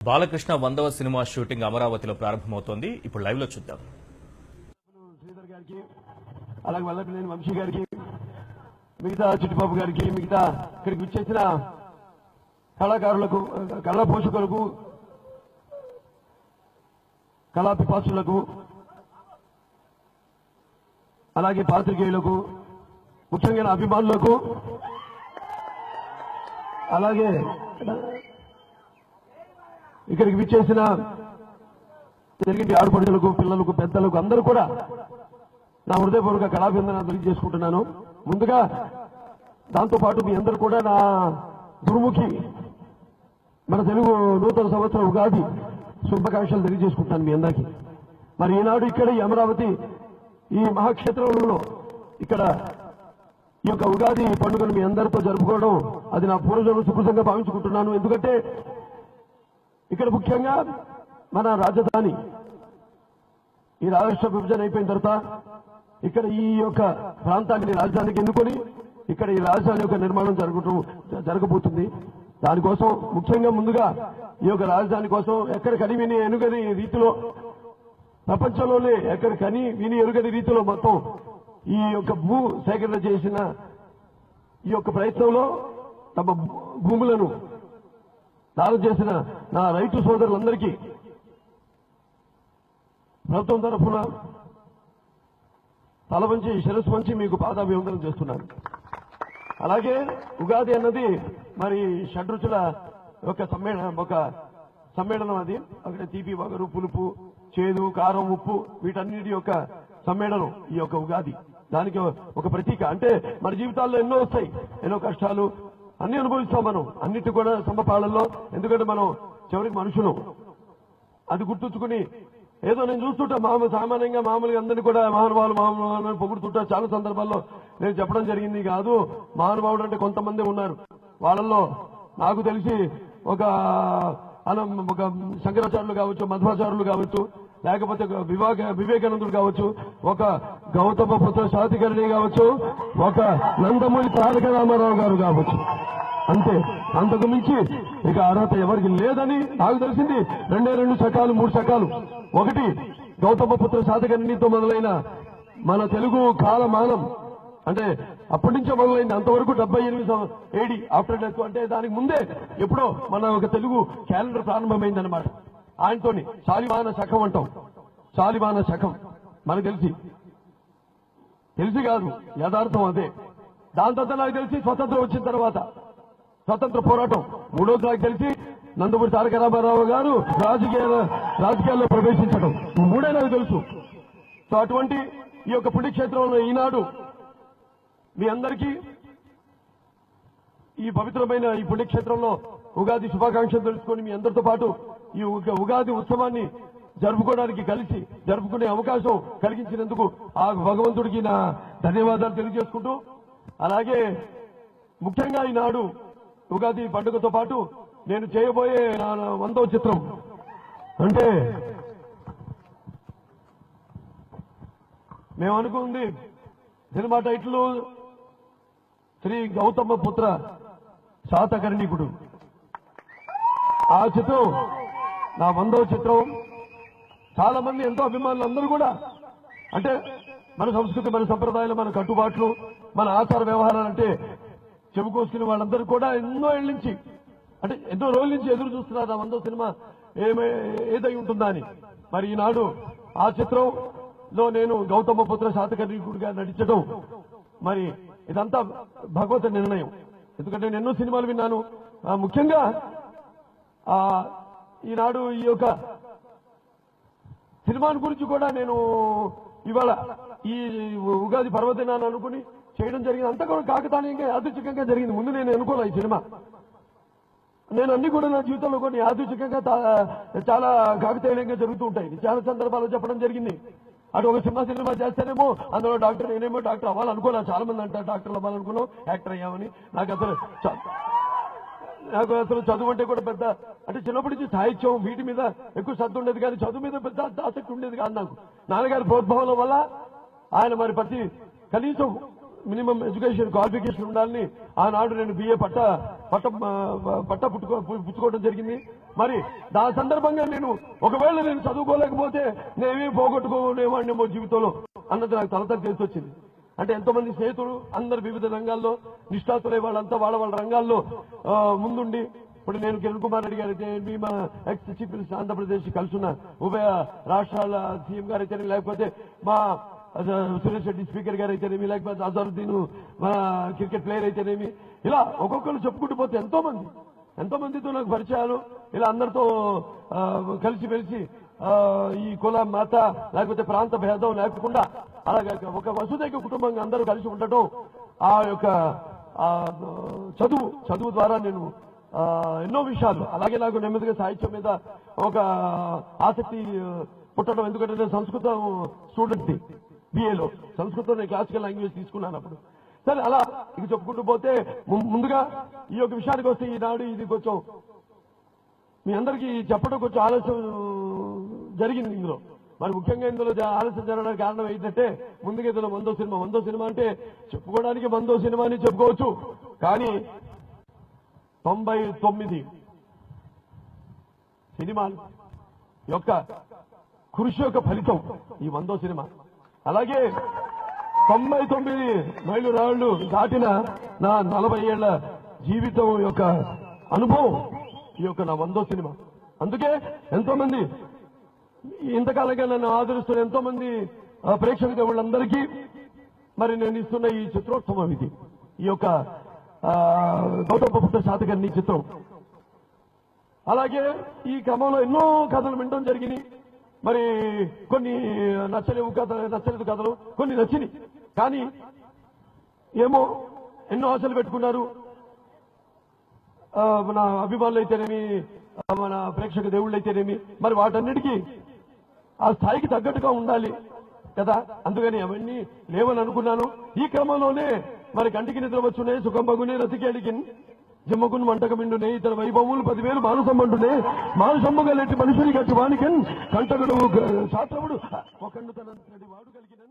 Balakrishna 100వ cinema shooting అమరావతిలో ప్రారంభమవుతోంది. ఇప్పుడు live లో చూద్దాం. శ్రీధర్ గారికి, అలాగే వల్లభనేని వంశీ గారికి, మిగతా చిట్టిబాబు గారికి, మిగతా ఇక్కడికి విచ్చేసిన కళాకారులకు, కళా పోషకులకు, కళా పిపాసులకు, అలాగే పాత్రికేయులకు, ముఖ్యంగా నా అభిమానులకు, అలాగే ఇక్కడికి విచ్చేసిన తెలుగింటి ఆడపడుచులకు, పిల్లలకు, పెద్దలకు అందరూ కూడా నా హృదయపూర్వక కళాభివందనాలు తెలియజేసుకుంటున్నాను. ముందుగా దాంతోపాటు మీ అందరూ కూడా నా గురుముఖి మన తెలుగు నూతన సంవత్సరం ఉగాది శుభాకాంక్షలు తెలియజేసుకుంటాను మీ అందరికీ. మరి ఈనాడు ఇక్కడ ఈ అమరావతి ఈ మహాక్షేత్రంలో ఇక్కడ ఈ యొక్క ఉగాది పండుగను మీ అందరితో జరుపుకోవడం అది నా పూర్వజన్మ సుకృతంగా భావించుకుంటున్నాను. ఎందుకంటే ఇక్కడ ముఖ్యంగా మన రాజధాని ఈ రాష్ట్ర విభజన అయిపోయిన తర్వాత ఇక్కడ ఈ యొక్క ప్రాంతాన్ని రాజధానికి ఎన్నుకొని ఇక్కడ ఈ రాజధాని యొక్క నిర్మాణం జరగబోతుంది. దానికోసం ముఖ్యంగా ముందుగా ఈ యొక్క రాజధాని కోసం ఎక్కడ కనివిని ఎనుగని రీతిలో ప్రపంచంలోనే ఎక్కడ కని విని ఎరుగని రీతిలో మొత్తం ఈ యొక్క భూ సేకరణ చేసిన ఈ యొక్క ప్రయత్నంలో తమ భూములను దానం చేసిన నా రైతు సోదరులందరికీ ప్రభుత్వం తరఫున తల వంచి శిరస్సు వంచి మీకు పాదాభివందనం చేస్తున్నాను. అలాగే ఉగాది అన్నది మరి షడ్రుచుల ఒక సమ్మేళనం అది. అక్కడ తీపి, వగరు, పులుపు, చేదు, కారం, ఉప్పు వీటన్నిటి యొక్క సమ్మేళనం ఈ యొక్క ఉగాది. దానికి ఒక ప్రతీక. అంటే మన జీవితాల్లో ఎన్నో వస్తాయి, ఎన్నో కష్టాలు అన్ని అనుభవిస్తాం మనం, అన్నిటి కూడా సమపాళల్లో. ఎందుకంటే మనం చివరికి మనుషులు. అది గుర్తుంచుకుని ఏదో నేను చూస్తుంటా సామాన్యంగా మామూలుగా అందరినీ కూడా మహానుభావులు పొగుడుతుంటా. చాలా సందర్భాల్లో నేను చెప్పడం జరిగింది. కాదు, మహానుభావుడు అంటే కొంతమంది ఉన్నారు. వాళ్ళల్లో నాకు తెలిసి ఒక శంకరాచార్యులు కావచ్చు, మధ్వాచార్యులు కావచ్చు, లేకపోతే వివేకానందుడు కావచ్చు, ఒక గౌతమ పుత్ర శాతికర్ణి కావచ్చు, ఒక నందమూరి తారక రామారావు గారు కావచ్చు. అంతే, అంతకు మించి ఇక అర్హత ఎవరికి లేదని నాకు తెలిసింది. 2 శకాలు 3 శకాలు. ఒకటి గౌతమ పుత్ర శాతకర్ణితో మొదలైన మన తెలుగు కాలమానం, అంటే అప్పటి నుంచే మొదలైంది. అంతవరకు 78 AD ఆఫ్టర్ డెత్. అంటే దానికి ముందే ఎప్పుడో మన ఒక తెలుగు క్యాలెండర్ ప్రారంభమైందనమాట. ఆయనతోని శాలివాహన శకం అంటాం. శాలివాహన శకం మనకు తెలిసి కాదు, యథార్థం అదే. దాని తర్వాత నాకు తెలిసి స్వతంత్రం వచ్చిన తర్వాత స్వతంత్ర పోరాటం మూడోది నాకు తెలిసి నందమూరి తారక రామారావు గారు రాజకీయాల్లో ప్రవేశించడం. మూడే నాకు తెలుసు. సో అటువంటి ఈ యొక్క పుణ్యక్షేత్రంలో ఈనాడు మీ అందరికీ ఈ పవిత్రమైన ఈ పుణ్యక్షేత్రంలో ఉగాది శుభాకాంక్షలు తెలుసుకొని మీ అందరితో పాటు ఈ ఉగాది ఉత్సవాన్ని కలిసి జరుపుకునే అవకాశం కలిగించినందుకు ఆ భగవంతుడికి నా ధన్యవాదాలు తెలియజేసుకుంటూ, అలాగే ముఖ్యంగా ఈనాడు ఉగాది పండుగతో పాటు నేను చేయబోయే నా 100వ చిత్రం. అంటే మేము అనుకుంది సినిమా టైటిల్ శ్రీ గౌతమ పుత్ర శాతకర్ణికుడు. ఆ చిత్రం నా 100వ చిత్రం. చాలా మంది ఎంతో అభిమానులు అందరూ కూడా, అంటే మన సంస్కృతి, మన సంప్రదాయాలు, మన కట్టుబాట్లు, మన ఆచార వ్యవహారాలు అంటే చెప్పుకోసుకునే వాళ్ళందరూ కూడా ఎన్నో ఏళ్ళ నుంచి, అంటే ఎన్నో రోజుల నుంచి ఎదురు చూస్తున్నారు ఆ 100వ సినిమా ఏదై ఉంటుందా అని. మరి ఈనాడు ఆ చిత్రంలో నేను గౌతమ పుత్ర శాతకర్ణికుడిగా నటించడం, మరి ఇదంతా భగవత్ నిర్ణయం. ఎందుకంటే నేను ఎన్నో సినిమాలు విన్నాను. ముఖ్యంగా ఈనాడు ఈ యొక్క సినిమాని గురించి కూడా నేను ఇవాళ ఈ ఉగాది పర్వదినాన్ని అనుకుని చేయడం జరిగింది. అంతా కూడా కాకతాళీయంగా యాదృచ్ఛికంగా జరిగింది. ముందు నేను అనుకోలే ఈ సినిమా. నేను అన్ని కూడా నా జీవితంలో కొన్ని యాదృచ్ఛికంగా చాలా కాకతాళీయంగా జరుగుతూ ఉంటాయి. చాలా సందర్భాల్లో చెప్పడం జరిగింది. అటు ఒక సినిమా చేస్తేనేమో అందులో డాక్టర్, నేనేమో డాక్టర్ అవ్వాలనుకోలే. చాలా మంది అంటారు డాక్టర్లు అవ్వాలనుకున్నాం, యాక్టర్ అయ్యామని. నాకు అసలు చదువు అంటే కూడా పెద్ద, అంటే చిన్నప్పటి నుంచి సాహిత్యం వీటి మీద ఎక్కువ శ్రద్ధ ఉండేది, కానీ చదువు మీద పెద్ద ఆసక్తి ఉండేది కాదు నాకు. నాన్నగారి ప్రోద్భావం వల్ల ఆయన మరి కనీసం మినిమం ఎడ్యుకేషన్ క్వాలిఫికేషన్ ఉండాలని ఆనాడు నేను బిఏ పట్ట పుచ్చుకోవడం జరిగింది. మరి దాని సందర్భంగా నేను ఒకవేళ నేను చదువుకోలేకపోతే నేనేమీ పోగొట్టుకోనేవాడినేమో జీవితంలో అన్నది నాకు తలతల తెలిసి వచ్చింది. అంటే ఎంతో మంది స్నేహితులు అందరు వివిధ రంగాల్లో నిష్ఠాతులై వాళ్ళంతా వాళ్ళ రంగాల్లో ముందుండి, ఇప్పుడు నేను కిరణ్ కుమార్ రెడ్డి గారు అయితే మా ఎక్స్ చీఫ్ మినిస్టర్ ఆంధ్రప్రదేశ్ కలుసున్న ఉభయ రాష్ట్రాల సీఎం గారు అయితేనేమి, లేకపోతే మా సురేష్ రెడ్డి స్పీకర్ గారు అయితేనేమి, లేకపోతే అజరుద్దీన్ మన క్రికెట్ ప్లేయర్ అయితేనేమి, ఇలా ఒక్కొక్కరు చెప్పుకుంటూ పోతే ఎంతో మందితో నాకు పరిచయాలు, ఇలా అందరితో కలిసిమెలిసి ఈ కుల మత లేకపోతే ప్రాంత భేదం లేకుండా అలాగే ఒక వసుదైక కుటుంబంగా అందరూ కలిసి ఉండటం, ఆ యొక్క చదువు ద్వారా నేను ఎన్నో విషయాలు, అలాగే నాకు నెమ్మదిగా సాహిత్యం మీద ఒక ఆసక్తి పుట్టడం. ఎందుకంటే నేను సంస్కృతం స్టూడెంట్ బిఏలో సంస్కృతం నేను క్లాసికల్ లాంగ్వేజ్ తీసుకున్నాను అప్పుడు. సరే అలా ఇక చెప్పుకుంటూ పోతే ముందుగా ఈ యొక్క విషయానికి వస్తే ఈనాడు ఇది కొంచెం మీ అందరికీ చెప్పడం కొంచెం ఆలస్యం జరిగింది ఇందులో. మరి ముఖ్యంగా ఇందులో ఆలస్యం జరగడానికి కారణం ఏంటంటే ముందుగా ఇందులో మందో సినిమా అంటే చెప్పుకోవడానికి మందో సినిమా అని చెప్పుకోవచ్చు, కానీ 99 సినిమాల యొక్క కృషి యొక్క ఫలితం ఈ మందో సినిమా. అలాగే 99 మైలురాళ్లు దాటిన నా 40 ఏళ్ల జీవితం యొక్క అనుభవం ఈ యొక్క నా మందో సినిమా. అందుకే ఎంతో మంది ఇంతకాలంగా నన్ను ఆదరిస్తున్న ఎంతో మంది ప్రేక్షక దేవుళ్ళందరికీ మరి నేను ఇస్తున్న ఈ చిత్రోత్సవం ఇది, ఈ యొక్క గౌతమ బుద్ధ శాతకర్ణి చిత్రం. అలాగే ఈ క్రమంలో ఎన్నో కథలు వినడం జరిగింది. మరి కొన్ని నచ్చలేదు కథలు, కొన్ని నచ్చినాయి. కానీ ఏమో ఎన్నో ఆశలు పెట్టుకున్నారు మన అభిమానులు అయితేనేమి, మన ప్రేక్షక దేవుళ్ళు అయితేనేమి. మరి వాటన్నిటికీ ఆ స్థాయికి తగ్గట్టుగా ఉండాలి కదా, అందుకని అవన్నీ లేవని అనుకున్నాను. ఈ క్రమంలోనే మరి కంటికి నిద్ర వచ్చునే సుఖం బగునే రతికేడికి జిమ్మకుని వంటకమిండునే ఇతర వైభవములు 10,000 మానసమ్మంటునే మానసమ్మగా లేటి మనుషుని గట్టి వానికన్ కంటగడు శాస్త్రముడు ఒకండు తన వాడు కలిగిన